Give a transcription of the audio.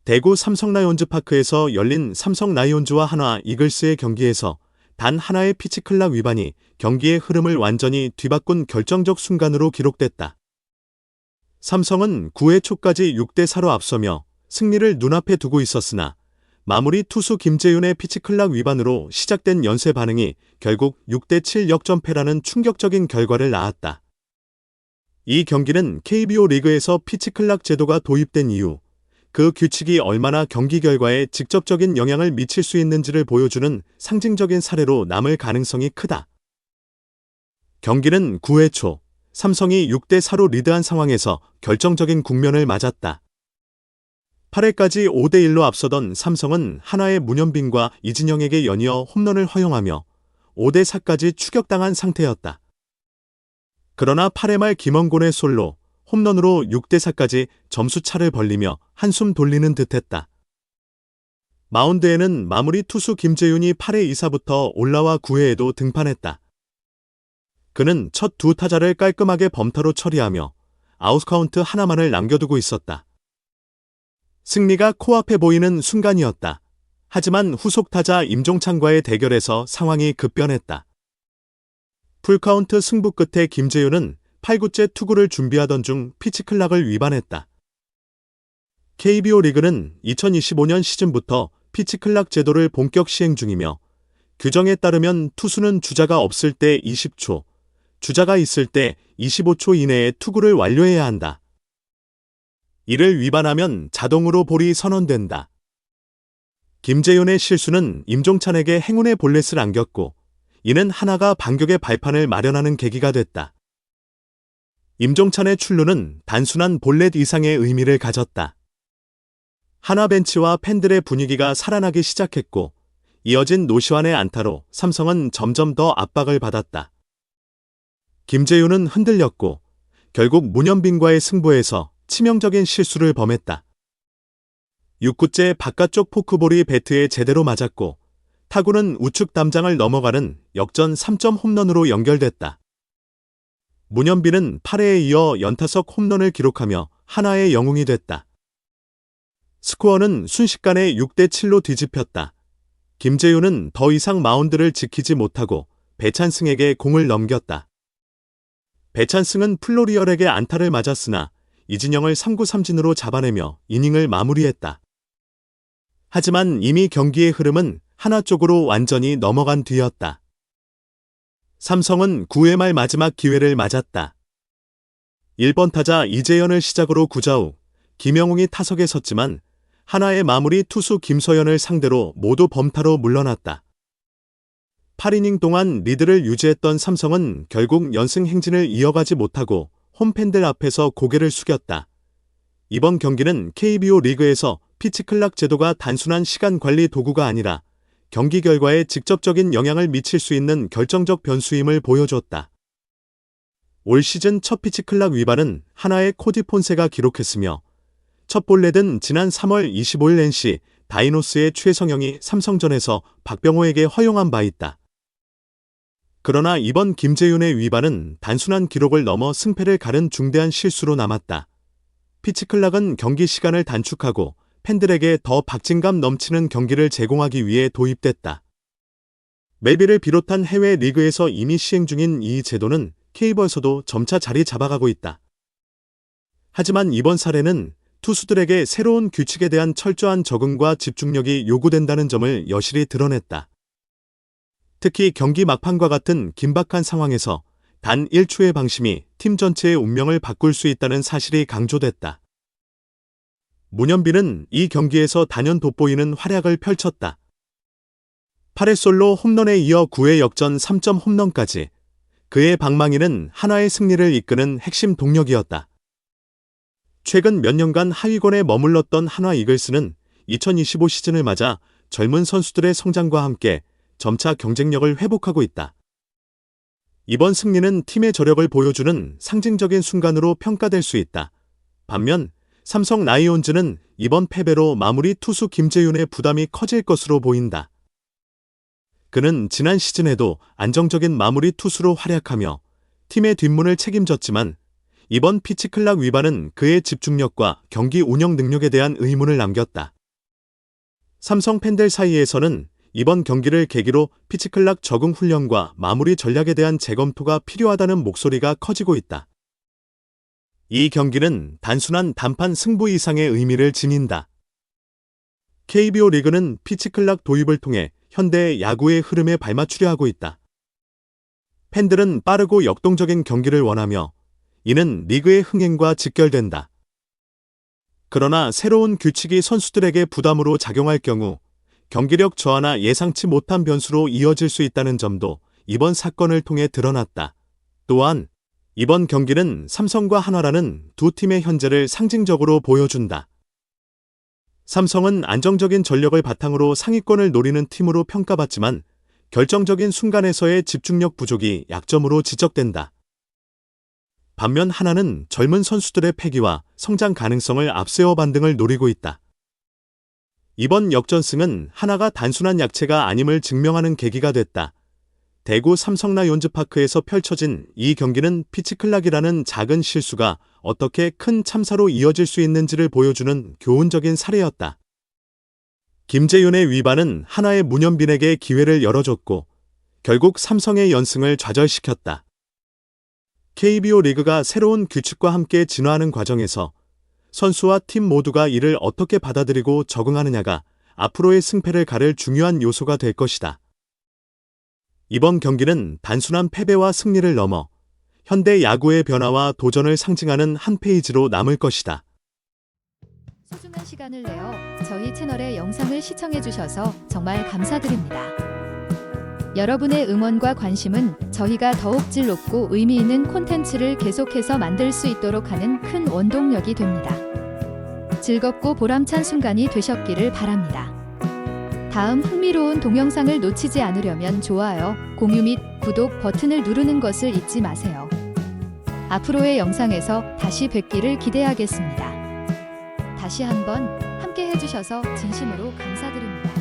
대구 삼성 라이온즈 파크에서 열린 삼성 라이온즈와 한화 이글스의 경기에서 단 하나의 피치클락 위반이 경기의 흐름을 완전히 뒤바꾼 결정적 순간으로 기록됐다. 삼성은 9회 초까지 6대4로 앞서며 승리를 눈앞에 두고 있었으나 마무리 투수 김재윤의 피치클락 위반으로 시작된 연쇄 반응이 결국 6대7 역전패라는 충격적인 결과를 낳았다. 이 경기는 KBO 리그에서 피치클락 제도가 도입된 이후 그 규칙이 얼마나 경기 결과에 직접적인 영향을 미칠 수 있는지를 보여주는 상징적인 사례로 남을 가능성이 크다. 경기는 9회 초 삼성이 6대4로 리드한 상황에서 결정적인 국면을 맞았다. 8회까지 5대1로 앞서던 삼성은 한화의 문현빈과 이진영에게 연이어 홈런을 허용하며 5대4까지 추격당한 상태였다. 그러나 8회 말 김원곤의 솔로, 홈런으로 6대4까지 점수차를 벌리며 한숨 돌리는 듯했다. 마운드에는 마무리 투수 김재윤이 8회 2사부터 올라와 9회에도 등판했다. 그는 첫 두 타자를 깔끔하게 범타로 처리하며 아웃카운트 하나만을 남겨두고 있었다. 승리가 코앞에 보이는 순간이었다. 하지만 후속 타자 임종찬과의 대결에서 상황이 급변했다. 풀카운트 승부 끝에 김재윤은 8구째 투구를 준비하던 중 피치클락을 위반했다. KBO 리그는 2025년 시즌부터 피치클락 제도를 본격 시행 중이며 규정에 따르면 투수는 주자가 없을 때 20초, 주자가 있을 때 25초 이내에 투구를 완료해야 한다. 이를 위반하면 자동으로 볼이 선언된다. 김재윤의 실수는 임종찬에게 행운의 볼넷을 안겼고 이는 한화가 반격의 발판을 마련하는 계기가 됐다. 임종찬의 출루는 단순한 볼넷 이상의 의미를 가졌다. 한화 벤치와 팬들의 분위기가 살아나기 시작했고 이어진 노시환의 안타로 삼성은 점점 더 압박을 받았다. 김재윤은 흔들렸고 결국 문현빈과의 승부에서 치명적인 실수를 범했다. 6구째 바깥쪽 포크볼이 배트에 제대로 맞았고 타구는 우측 담장을 넘어가는 역전 3점 홈런으로 연결됐다. 문현빈은 8회에 이어 연타석 홈런을 기록하며 한화의 영웅이 됐다. 스코어는 순식간에 6대7로 뒤집혔다. 김재윤은 더 이상 마운드를 지키지 못하고 배찬승에게 공을 넘겼다. 배찬승은 플로리얼에게 안타를 맞았으나 이진영을 3구 3진으로 잡아내며 이닝을 마무리했다. 하지만 이미 경기의 흐름은 한화 쪽으로 완전히 넘어간 뒤였다. 삼성은 9회 말 마지막 기회를 맞았다. 1번 타자 이재현을 시작으로 구자욱, 김영웅이 타석에 섰지만 한화의 마무리 투수 김서현을 상대로 모두 범타로 물러났다. 8이닝 동안 리드를 유지했던 삼성은 결국 연승 행진을 이어가지 못하고 홈팬들 앞에서 고개를 숙였다. 이번 경기는 KBO 리그에서 피치클락 제도가 단순한 시간 관리 도구가 아니라 경기 결과에 직접적인 영향을 미칠 수 있는 결정적 변수임을 보여줬다. 올 시즌 첫 피치클락 위반은 한화의 코디 폰세가 기록했으며 첫 볼넷은 지난 3월 25일 NC 다이노스의 최성영이 삼성전에서 박병호에게 허용한 바 있다. 그러나 이번 김재윤의 위반은 단순한 기록을 넘어 승패를 가른 중대한 실수로 남았다. 피치클락은 경기 시간을 단축하고 팬들에게 더 박진감 넘치는 경기를 제공하기 위해 도입됐다. 멜비를 비롯한 해외 리그에서 이미 시행 중인 이 제도는 K리그에서도 점차 자리 잡아가고 있다. 하지만 이번 사례는 투수들에게 새로운 규칙에 대한 철저한 적응과 집중력이 요구된다는 점을 여실히 드러냈다. 특히 경기 막판과 같은 긴박한 상황에서 단 1초의 방심이 팀 전체의 운명을 바꿀 수 있다는 사실이 강조됐다. 문현빈은 이 경기에서 단연 돋보이는 활약을 펼쳤다. 8회 솔로 홈런에 이어 9회 역전 3점 홈런까지 그의 방망이는 한화의 승리를 이끄는 핵심 동력이었다. 최근 몇 년간 하위권에 머물렀던 한화 이글스는 2025 시즌을 맞아 젊은 선수들의 성장과 함께 점차 경쟁력을 회복하고 있다. 이번 승리는 팀의 저력을 보여주는 상징적인 순간으로 평가될 수 있다. 반면 삼성 라이온즈는 이번 패배로 마무리 투수 김재윤의 부담이 커질 것으로 보인다. 그는 지난 시즌에도 안정적인 마무리 투수로 활약하며 팀의 뒷문을 책임졌지만 이번 피치클락 위반은 그의 집중력과 경기 운영 능력에 대한 의문을 남겼다. 삼성 팬들 사이에서는 이번 경기를 계기로 피치클락 적응 훈련과 마무리 전략에 대한 재검토가 필요하다는 목소리가 커지고 있다. 이 경기는 단순한 단판 승부 이상의 의미를 지닌다. KBO 리그는 피치클락 도입을 통해 현대의 야구의 흐름에 발맞추려 하고 있다. 팬들은 빠르고 역동적인 경기를 원하며 이는 리그의 흥행과 직결된다. 그러나 새로운 규칙이 선수들에게 부담으로 작용할 경우 경기력 저하나 예상치 못한 변수로 이어질 수 있다는 점도 이번 사건을 통해 드러났다. 또한 이번 경기는 삼성과 한화라는 두 팀의 현재를 상징적으로 보여준다. 삼성은 안정적인 전력을 바탕으로 상위권을 노리는 팀으로 평가받지만 결정적인 순간에서의 집중력 부족이 약점으로 지적된다. 반면 한화는 젊은 선수들의 패기와 성장 가능성을 앞세워 반등을 노리고 있다. 이번 역전승은 한화가 단순한 약체가 아님을 증명하는 계기가 됐다. 대구 삼성 라이온즈파크에서 펼쳐진 이 경기는 피치클락이라는 작은 실수가 어떻게 큰 참사로 이어질 수 있는지를 보여주는 교훈적인 사례였다. 김재윤의 위반은 한화의 문현빈에게 기회를 열어줬고 결국 삼성의 연승을 좌절시켰다. KBO 리그가 새로운 규칙과 함께 진화하는 과정에서 선수와 팀 모두가 이를 어떻게 받아들이고 적응하느냐가 앞으로의 승패를 가를 중요한 요소가 될 것이다. 이번 경기는 단순한 패배와 승리를 넘어 현대 야구의 변화와 도전을 상징하는 한 페이지로 남을 것이다. 소중한 시간을 내어 저희 채널의 영상을 시청해주셔서 정말 감사드립니다. 여러분의 응원과 관심은 저희가 더욱 질 높고 의미 있는 콘텐츠를 계속해서 만들 수 있도록 하는 큰 원동력이 됩니다. 즐겁고 보람찬 순간이 되셨기를 바랍니다. 다음 흥미로운 동영상을 놓치지 않으려면 좋아요, 공유 및 구독 버튼을 누르는 것을 잊지 마세요. 앞으로의 영상에서 다시 뵙기를 기대하겠습니다. 다시 한번 함께 해주셔서 진심으로 감사드립니다.